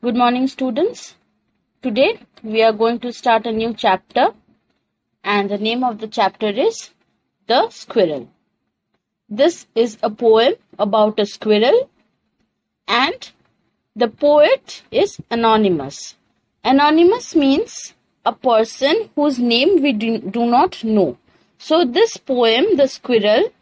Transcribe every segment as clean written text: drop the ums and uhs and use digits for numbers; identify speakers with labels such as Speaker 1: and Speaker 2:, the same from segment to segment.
Speaker 1: Good morning, students. Today we are going to start a new chapter, and the name of the chapter is The Squirrel. This is a poem about a squirrel, and the poet is anonymous. Anonymous means a person whose name we do not know. So this poem, The Squirrel,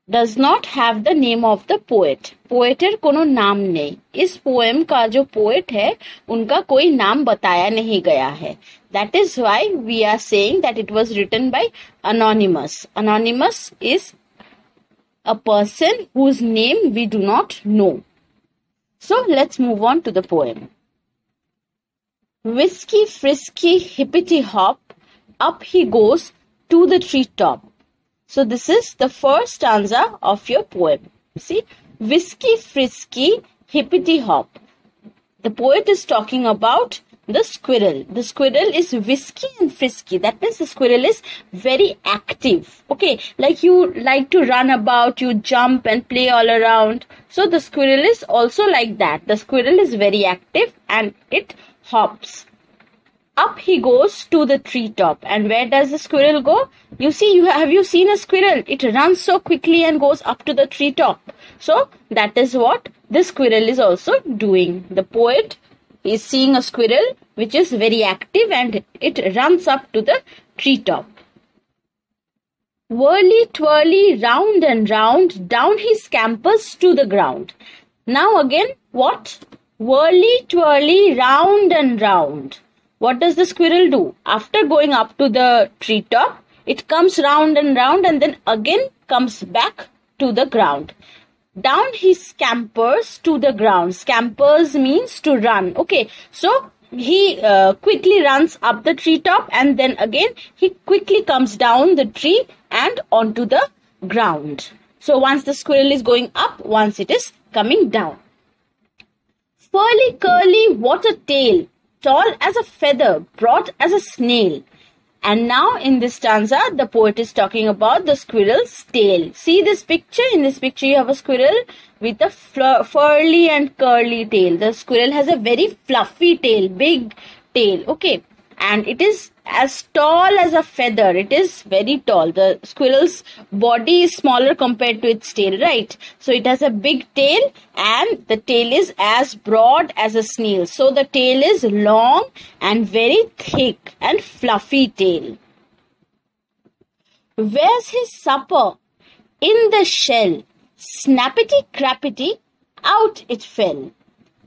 Speaker 1: does not have the name of the poet. पोएटर कोनो नाम नहीं. इस poem का जो poet है उनका कोई नाम बताया नहीं गया है. That is why we are saying that it was written by anonymous. Anonymous is a person whose name we do not know. So let's move on to the poem. Whisky, frisky, hippity hop, up he goes to the treetop. So this is the first stanza of your poem. See, whisky, frisky, hippity hop. The poet is talking about the squirrel. The squirrel is whisky and frisky. That means the squirrel is very active. Okay, like you like to run about, you jump and play all around. So the squirrel is also like that. The squirrel is very active and it hops. Up he goes to the treetop. And where does the squirrel go? You see, have you seen a squirrel? It runs so quickly and goes up to the treetop. So that is what the squirrel is also doing. The poet is seeing a squirrel which is very active and it runs up to the treetop. Whirly twirly, round and round, down he scampers to the ground. Now again, what? Whirly twirly, round and round. What does the squirrel do? After going up to the treetop, it comes round and round and then again comes back to the ground. Down he scampers to the ground. Scampers means to run. Okay, so he quickly runs up the treetop and then again he quickly comes down the tree and onto the ground. So once the squirrel is going up, once it is coming down. Furly curly, what a tail! Tall as a feather, broad as a snail. And now in this stanza, the poet is talking about the squirrel's tail. See this picture? In this picture, you have a squirrel with a furly and curly tail. The squirrel has a very fluffy tail, big tail. Okay. And it is as tall as a feather. It is very tall. The squirrel's body is smaller compared to its tail, right? So it has a big tail and the tail is as broad as a snail. So the tail is long and very thick and fluffy tail. Where's his supper? In the shell. Snappity crappity, out it fell.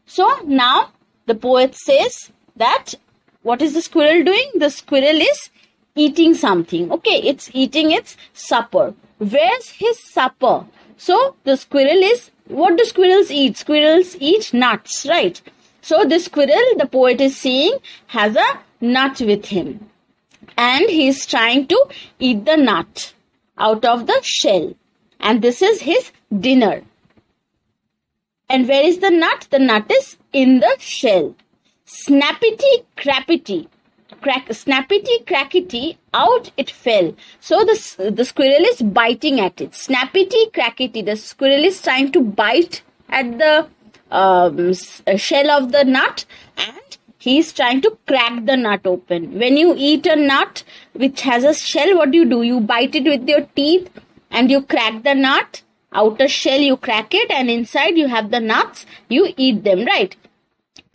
Speaker 1: So now the poet says that what is the squirrel doing? The squirrel is eating something. Okay, it's eating its supper. Where's his supper? So the squirrel is, what do squirrels eat? Squirrels eat nuts, right? So the squirrel, the poet is saying, has a nut with him. And he is trying to eat the nut out of the shell. And this is his dinner. And where is the nut? The nut is in the shell. Snappity crappity, snappity crackety, out it fell. So the squirrel is biting at it. Snappity crackety, the squirrel is trying to bite at the shell of the nut and he is trying to crack the nut open. When you eat a nut which has a shell, what do? You bite it with your teeth and you crack the nut. Outer shell you crack it and inside you have the nuts. You eat them, right?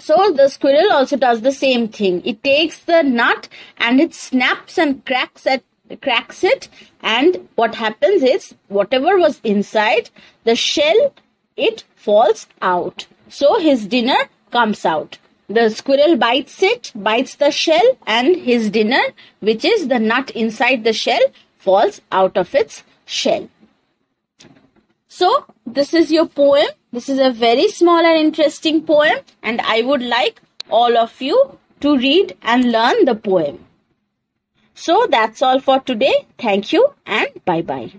Speaker 1: So the squirrel also does the same thing. It takes the nut and it snaps and cracks it, and what happens is whatever was inside the shell, it falls out. So his dinner comes out. The squirrel bites the shell, and his dinner, which is the nut inside the shell, falls out of its shell. So this is your poem. This is a very small and interesting poem, and I would like all of you to read and learn the poem. So that's all for today. Thank you and bye-bye.